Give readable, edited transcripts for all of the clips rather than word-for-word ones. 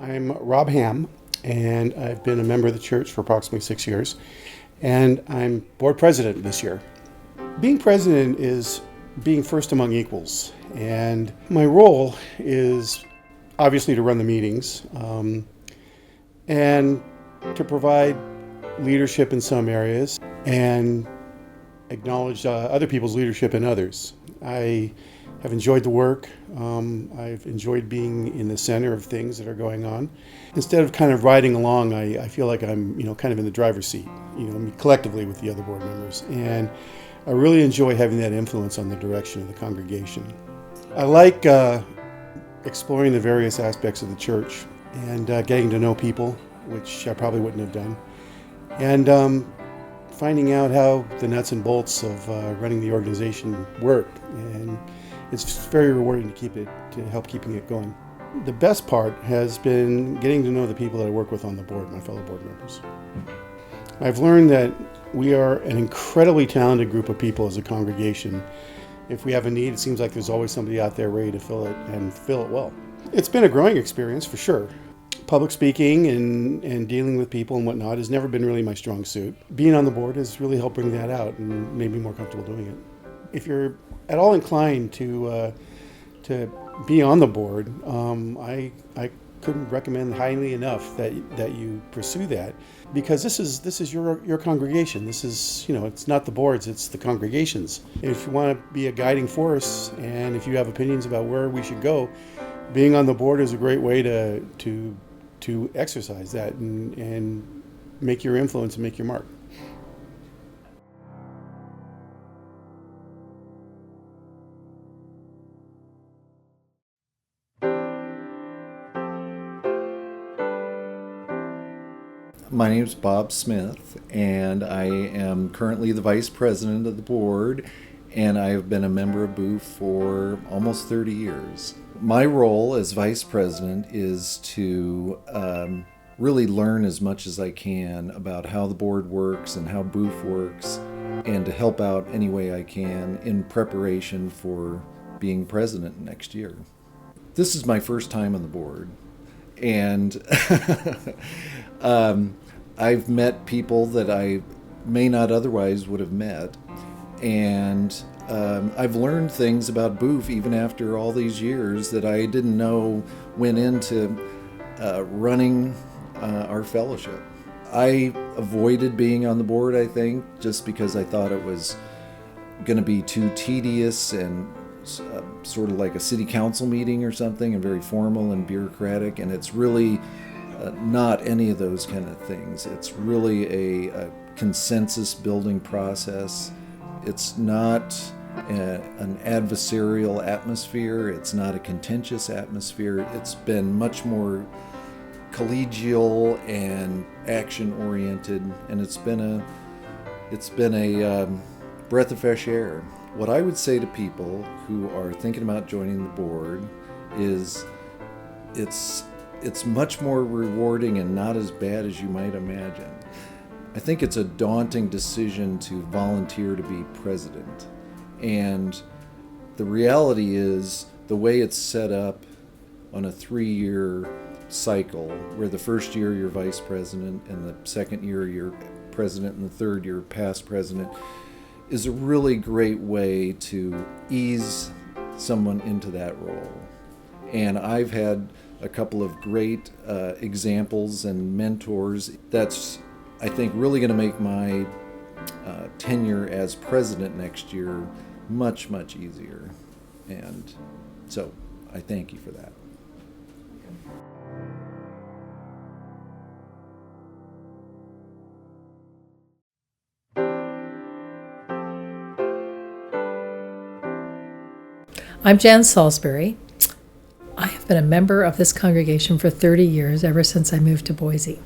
I'm Rob Ham, and I've been a member of the church for approximately 6 years, and I'm board president this year. Being president is being first among equals, and my role is obviously to run the meetings and to provide leadership in some areas and acknowledge other people's leadership in others. I have enjoyed the work. I've enjoyed being in the center of things that are going on. Instead of kind of riding along, I feel like I'm, kind of in the driver's seat, collectively with the other board members. And I really enjoy having that influence on the direction of the congregation. I like exploring the various aspects of the church and getting to know people, which I probably wouldn't have done. And finding out how the nuts and bolts of running the organization work. And it's very rewarding to help keeping it going. The best part has been getting to know the people that I work with on the board, my fellow board members. I've learned that we are an incredibly talented group of people as a congregation. If we have a need, it seems like there's always somebody out there ready to fill it and fill it well. It's been a growing experience for sure. Public speaking and dealing with people and whatnot has never been really my strong suit. Being on the board has really helped bring that out and made me more comfortable doing it. If you're at all inclined to be on the board, I couldn't recommend highly enough that you pursue that, because this is your congregation. This is, it's not the boards, it's the congregations. If you want to be a guiding force and if you have opinions about where we should go, being on the board is a great way to exercise that and make your influence and make your mark. My name is Bob Smith, and I am currently the vice president of the board, and I have been a member of BUUF for almost 30 years. My role as vice president is to really learn as much as I can about how the board works and how BUUF works, and to help out any way I can in preparation for being president next year. This is my first time on the board, and I've met people that I may not otherwise would have met, and I've learned things about BUUF even after all these years that I didn't know went into running our fellowship. I avoided being on the board, I think, just because I thought it was going to be too tedious and sort of like a city council meeting or something, and very formal and bureaucratic, and it's really not any of those kind of things. It's really a consensus building process. It's not an adversarial atmosphere. It's not a contentious atmosphere. It's been much more collegial and action oriented, and it's been a breath of fresh air. What I would say to people who are thinking about joining the board is it's much more rewarding and not as bad as you might imagine. I think it's a daunting decision to volunteer to be president. And the reality is, the way it's set up on a 3-year cycle, where the first year you're vice president and the second year you're president and the third year past president, is a really great way to ease someone into that role. And I've had a couple of great examples and mentors. That's, I think, really going to make my tenure as president next year much, much easier. And so I thank you for that. I'm Jan Salisbury. I have been a member of this congregation for 30 years, ever since I moved to Boise.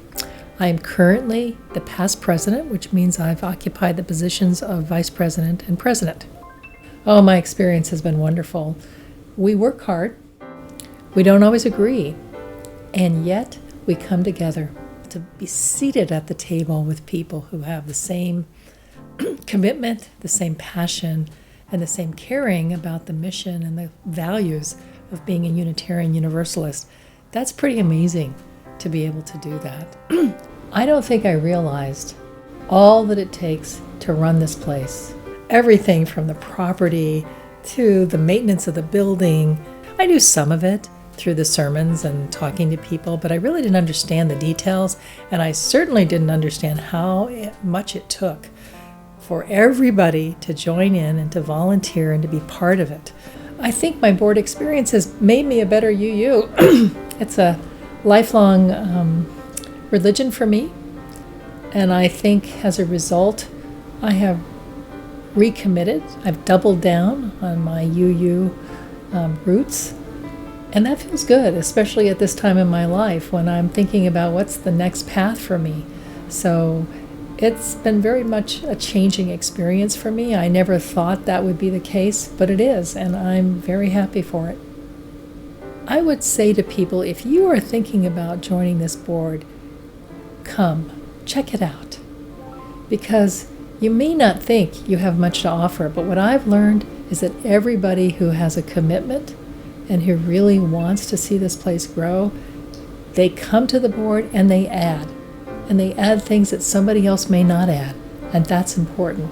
I am currently the past president, which means I've occupied the positions of vice president and president. Oh, my experience has been wonderful. We work hard. We don't always agree. And yet we come together to be seated at the table with people who have the same commitment, the same passion, and the same caring about the mission and the values of being a Unitarian Universalist. That's pretty amazing. to be able to do that. I don't think I realized all that it takes to run this place. Everything from the property to the maintenance of the building. I knew some of it through the sermons and talking to people, but I really didn't understand the details, and I certainly didn't understand how much it took for everybody to join in and to volunteer and to be part of it. I think my board experience has made me a better UU. It's a lifelong religion for me, and I think as a result, I have recommitted. I've doubled down on my UU roots, and that feels good, especially at this time in my life when I'm thinking about what's the next path for me. So it's been very much a changing experience for me. I never thought that would be the case, but it is, and I'm very happy for it. I would say to people, if you are thinking about joining this board, come, check it out. Because you may not think you have much to offer, but what I've learned is that everybody who has a commitment and who really wants to see this place grow, they come to the board and they add. And they add things that somebody else may not add, and that's important.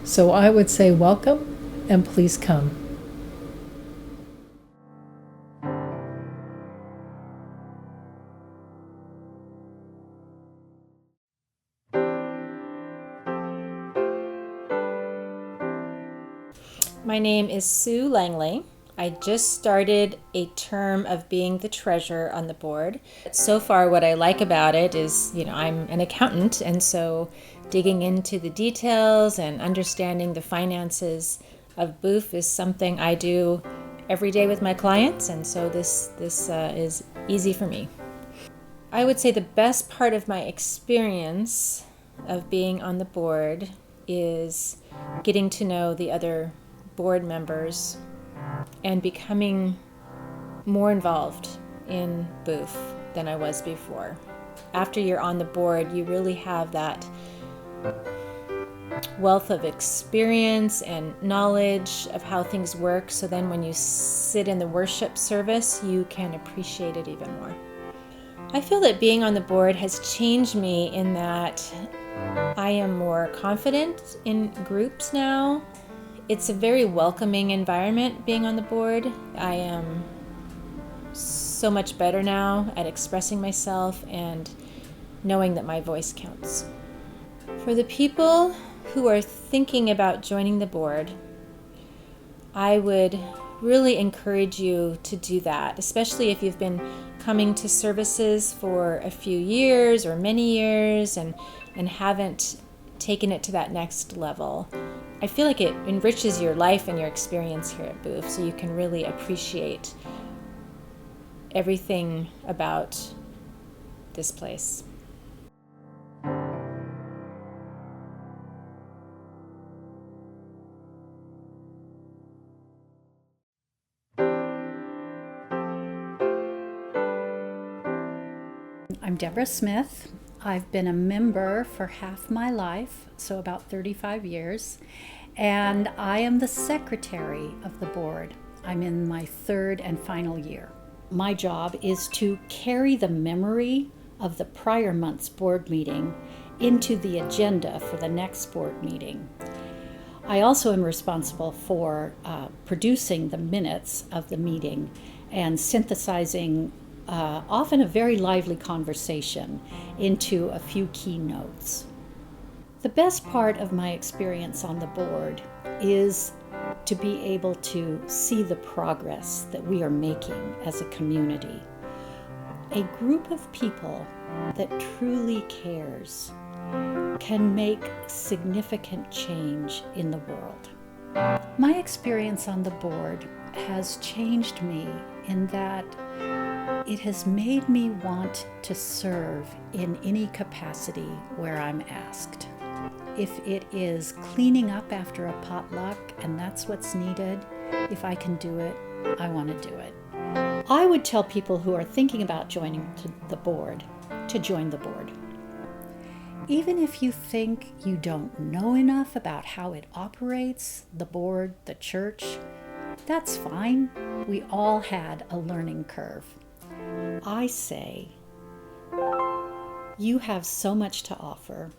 So I would say welcome and please come. My name is Sue Langley. I just started a term of being the treasurer on the board. So far, what I like about it is, I'm an accountant, and so digging into the details and understanding the finances of BUUF is something I do every day with my clients, and so this is easy for me. I would say the best part of my experience of being on the board is getting to know the other board members and becoming more involved in BUUF than I was before. After you're on the board, you really have that wealth of experience and knowledge of how things work, so then when you sit in the worship service, you can appreciate it even more. I feel that being on the board has changed me in that I am more confident in groups now. It's a very welcoming environment being on the board. I am so much better now at expressing myself and knowing that my voice counts. For the people who are thinking about joining the board, I would really encourage you to do that, especially if you've been coming to services for a few years or many years and haven't taken it to that next level. I feel like it enriches your life and your experience here at BUUF, so you can really appreciate everything about this place. I'm Debra Smith. I've been a member for half my life, so about 35 years, and I am the secretary of the board. I'm in my third and final year. My job is to carry the memory of the prior month's board meeting into the agenda for the next board meeting. I also am responsible for producing the minutes of the meeting and synthesizing often a very lively conversation into a few key notes. The best part of my experience on the board is to be able to see the progress that we are making as a community. A group of people that truly cares can make significant change in the world. My experience on the board has changed me in that it has made me want to serve in any capacity where I'm asked. If it is cleaning up after a potluck and that's what's needed, if I can do it, I want to do it. I would tell people who are thinking about joining the board to join the board. Even if you think you don't know enough about how it operates, the board, the church, that's fine. We all had a learning curve. I say, You have so much to offer.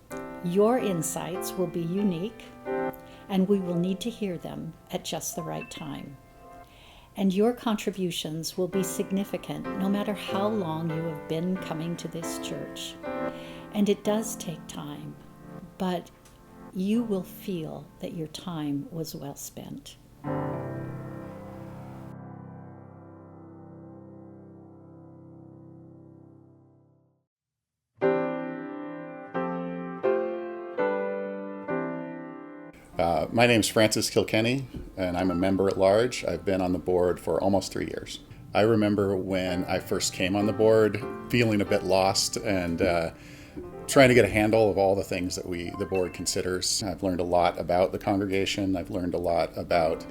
Your insights will be unique, and we will need to hear them at just the right time. And your contributions will be significant no matter how long you have been coming to this church. And it does take time, but you will feel that your time was well spent. My name's Francis Kilkenny, and I'm a member at large. I've been on the board for almost 3 years. I remember when I first came on the board, feeling a bit lost and trying to get a handle of all the things that the board considers. I've learned a lot about the congregation. I've learned a lot about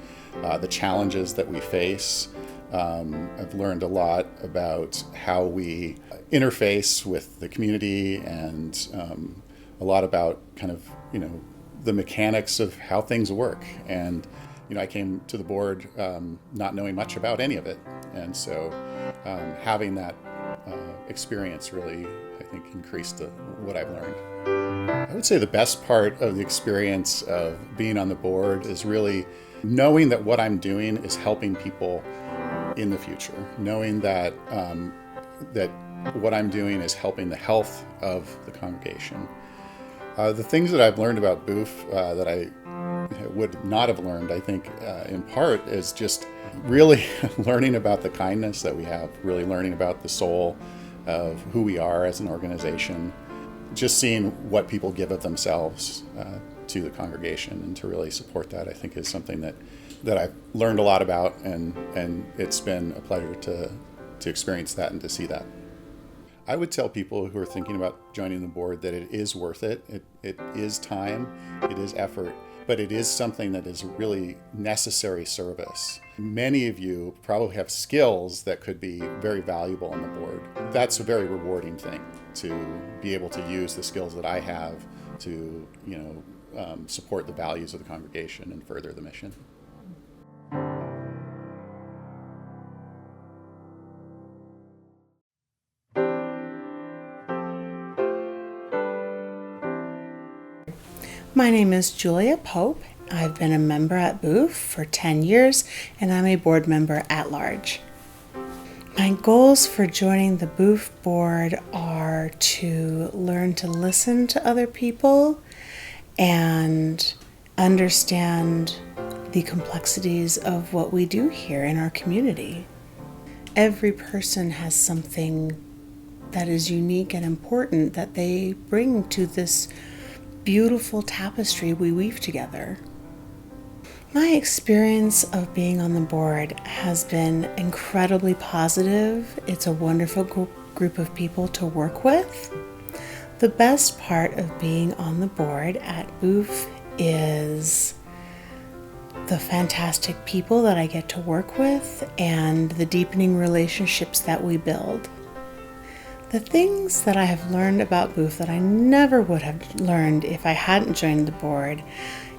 the challenges that we face. I've learned a lot about how we interface with the community, and a lot about kind of, the mechanics of how things work. And I came to the board not knowing much about any of it, and so having that experience really, I think, increased what I've learned. I would say the best part of the experience of being on the board is really knowing that what I'm doing is helping people in the future, knowing that that what I'm doing is helping the health of the congregation. The things that I've learned about BUUF that I would not have learned, I think, in part, is just really learning about the kindness that we have, really learning about the soul of who we are as an organization, just seeing what people give of themselves to the congregation, and to really support that, I think, is something that I've learned a lot about, and it's been a pleasure to experience that and to see that. I would tell people who are thinking about joining the board that it is worth it. It is time, it is effort, but it is something that is really necessary service. Many of you probably have skills that could be very valuable on the board. That's a very rewarding thing, to be able to use the skills that I have to, support the values of the congregation and further the mission. My name is Julia Pope. I've been a member at BUUF for 10 years, and I'm a board member at large. My goals for joining the BUUF board are to learn to listen to other people and understand the complexities of what we do here in our community. Every person has something that is unique and important that they bring to this beautiful tapestry we weave together. My experience of being on the board has been incredibly positive. It's a wonderful group of people to work with. The best part of being on the board at BUUF is the fantastic people that I get to work with and the deepening relationships that we build. The things that I have learned about BUUF that I never would have learned if I hadn't joined the board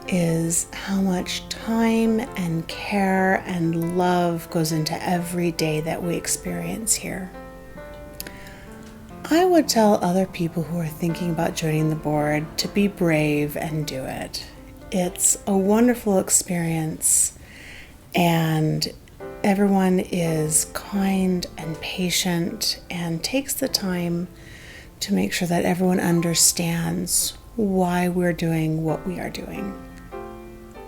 is how much time and care and love goes into every day that we experience here. I would tell other people who are thinking about joining the board to be brave and do it. It's a wonderful experience, and everyone is kind and patient and takes the time to make sure that everyone understands why we're doing what we are doing.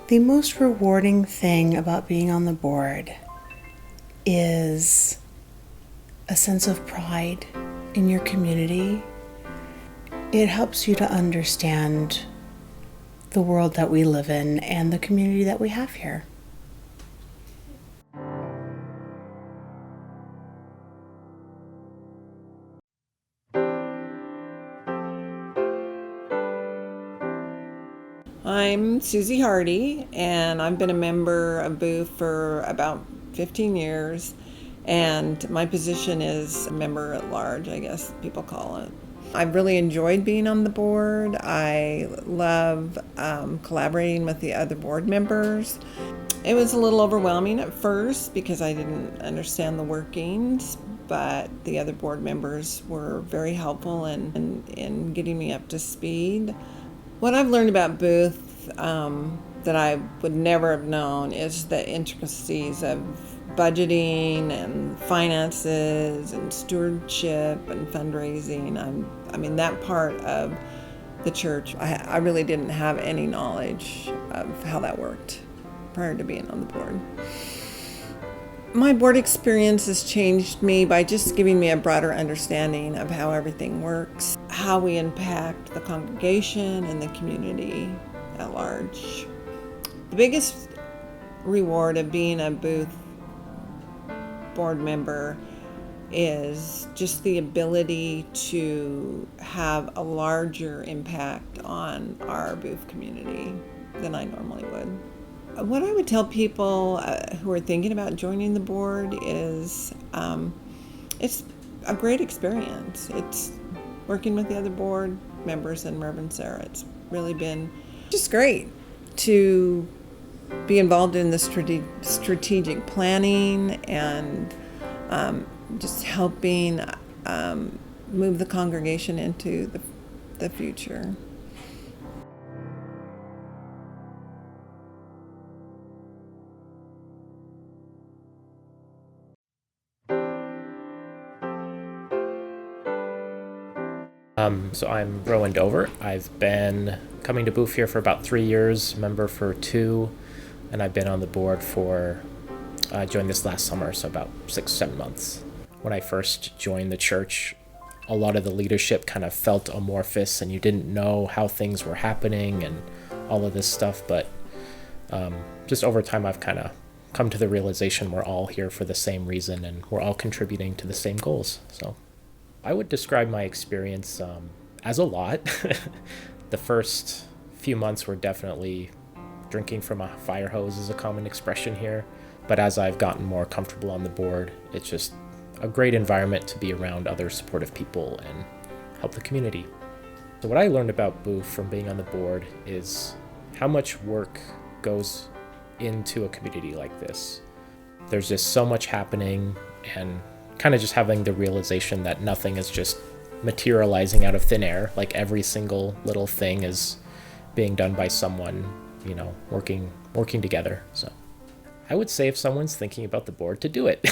The most rewarding thing about being on the board is a sense of pride in your community. It helps you to understand the world that we live in and the community that we have here. I'm Susie Hardy, and I've been a member of BUUF for about 15 years, and my position is a member at large, I guess people call it. I've really enjoyed being on the board. I love collaborating with the other board members. It was a little overwhelming at first because I didn't understand the workings, but the other board members were very helpful in getting me up to speed. What I've learned about BUUF that I would never have known is the intricacies of budgeting and finances and stewardship and fundraising. I mean, that part of the church, I really didn't have any knowledge of how that worked prior to being on the board. My board experience has changed me by just giving me a broader understanding of how everything works, how we impact the congregation and the community at large. The biggest reward of being a BUUF board member is just the ability to have a larger impact on our BUUF community than I normally would. What I would tell people who are thinking about joining the board is it's a great experience. It's working with the other board members and Reverend Sarah. It's really been just great to be involved in the strategic planning and just helping move the congregation into the future. So I'm Rowan Dover. I've been coming to BUUF here for about 3 years, member for 2, and I've been on the board for, joined this last summer, so about 6-7 months. When I first joined the church, a lot of the leadership kind of felt amorphous and you didn't know how things were happening and all of this stuff, but just over time I've kind of come to the realization we're all here for the same reason and we're all contributing to the same goals. So I would describe my experience as a lot. The first few months were definitely drinking from a fire hose is a common expression here. But as I've gotten more comfortable on the board, it's just a great environment to be around other supportive people and help the community. So what I learned about BUUF from being on the board is how much work goes into a community like this. There's just so much happening, and kind of just having the realization that nothing is just materializing out of thin air. Like every single little thing is being done by someone, you know, working together. So I would say if someone's thinking about the board, to do it.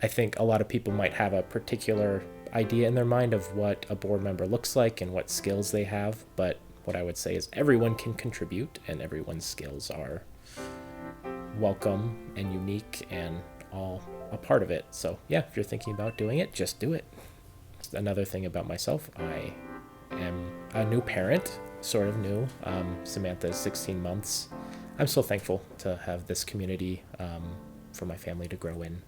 I think a lot of people might have a particular idea in their mind of what a board member looks like and what skills they have, but what I would say is everyone can contribute and everyone's skills are welcome and unique and all a part of it. So yeah, if you're thinking about doing it, just do it. Another thing about myself, I am a new parent, sort of new. Samantha's 16 months. I'm so thankful to have this community for my family to grow in.